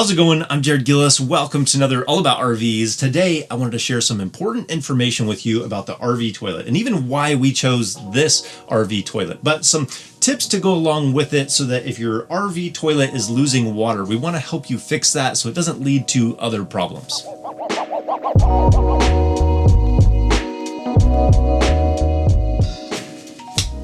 How's it going? I'm Jared Gillis. Welcome to another All About RVs. Today, I wanted to share some important information with you about the RV toilet and even why we chose this RV toilet, but some tips to go along with it so that if your RV toilet is losing water, we want to help you fix that so it doesn't lead to other problems.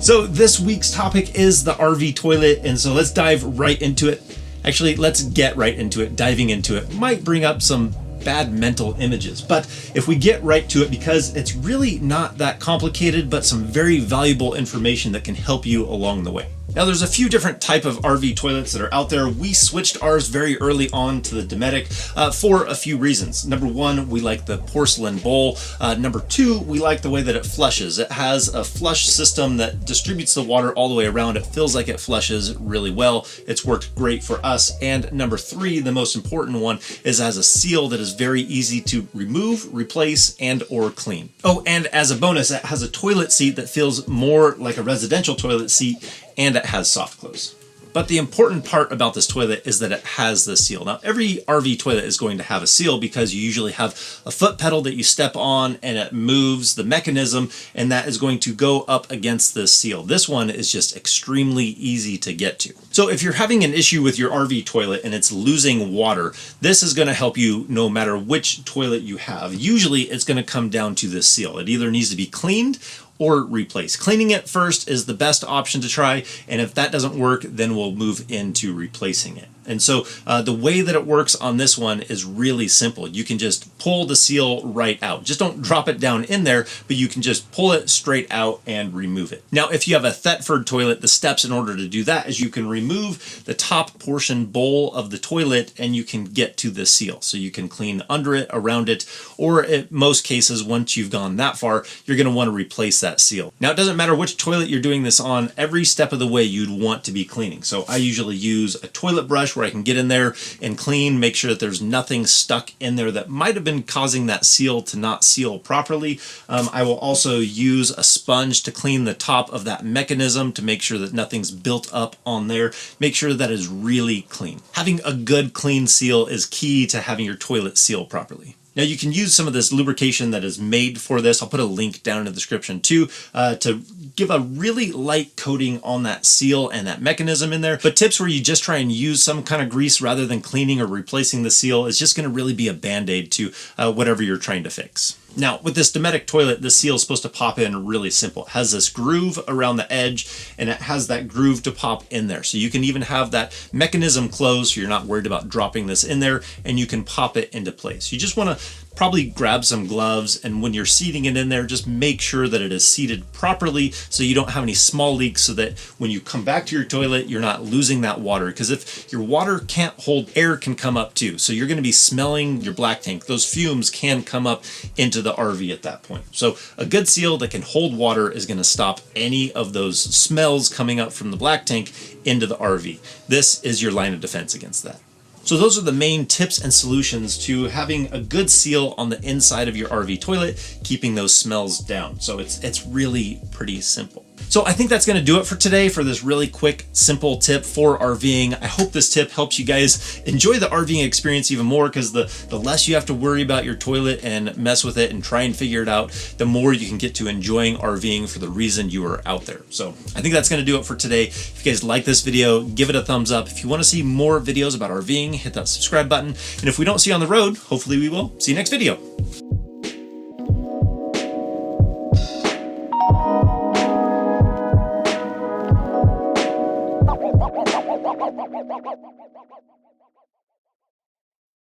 So this week's topic is the RV toilet, and so let's dive right into it. Actually, let's get right into it. Diving into it might bring up some bad mental images, but if we get right to it, because it's really not that complicated, but some very valuable information that can help you along the way. Now, there's a few different type of RV toilets that are out there. We switched ours very early on to the Dometic for a few reasons. Number one, we like the porcelain bowl. Number two, we like the way that it flushes. It has a flush system that distributes the water all the way around. It feels like it flushes really well. It's worked great for us. And number three, the most important one, is it has a seal that is very easy to remove, replace, and or clean. Oh, and as a bonus, it has a toilet seat that feels more like a residential toilet seat, and it has soft close. But the important part about this toilet is that it has the seal. Now, every RV toilet is going to have a seal because you usually have a foot pedal that you step on and it moves the mechanism, and that is going to go up against the seal. This one is just extremely easy to get to. So if you're having an issue with your RV toilet and it's losing water, this is going to help you no matter which toilet you have. Usually it's going to come down to the seal. It either needs to be cleaned or replace. Cleaning it first is the best option to try, and if that doesn't work, then we'll move into replacing it. And so the way that it works on this one is really simple. You can just pull the seal right out. Just don't drop it down in there, but you can just pull it straight out and remove it. Now, if you have a Thetford toilet, the steps in order to do that is you can remove the top portion bowl of the toilet and you can get to the seal. So you can clean under it, around it, or in most cases, once you've gone that far, you're going to want to replace that seal. Now, it doesn't matter which toilet you're doing this on, every step of the way you'd want to be cleaning. So I usually use a toilet brush where I can get in there and clean, make sure that there's nothing stuck in there that might have been causing that seal to not seal properly. I will also use a sponge to clean the top of that mechanism to make sure that nothing's built up on there. Make sure that is really clean. Having a good clean seal is key to having your toilet seal properly. Now, you can use some of this lubrication that is made for this. I'll put a link down in the description too, to give a really light coating on that seal and that mechanism in there. But tips where you just try and use some kind of grease rather than cleaning or replacing the seal is just going to really be a band-aid to whatever you're trying to fix. Now, with this Dometic toilet, the seal is supposed to pop in really simple. It has this groove around the edge, and it has that groove to pop in there. So you can even have that mechanism closed so you're not worried about dropping this in there, and you can pop it into place. You just want to probably grab some gloves, and when you're seating it in there, just make sure that it is seated properly so you don't have any small leaks, so that when you come back to your toilet, you're not losing that water. Because if your water can't hold, air can come up too. So you're going to be smelling your black tank. Those fumes can come up into the RV at that point. So a good seal that can hold water is going to stop any of those smells coming up from the black tank into the RV. This is your line of defense against that. So those are the main tips and solutions to having a good seal on the inside of your RV toilet, keeping those smells down. So it's really pretty simple. So I think that's going to do it for today for this really quick, simple tip for RVing. I hope this tip helps you guys enjoy the RVing experience even more, because the less you have to worry about your toilet and mess with it and try and figure it out, the more you can get to enjoying RVing for the reason you are out there. So I think that's going to do it for today. If you guys like this video, give it a thumbs up. If you want to see more videos about RVing, hit that subscribe button. And if we don't see you on the road, hopefully we will. See you next video.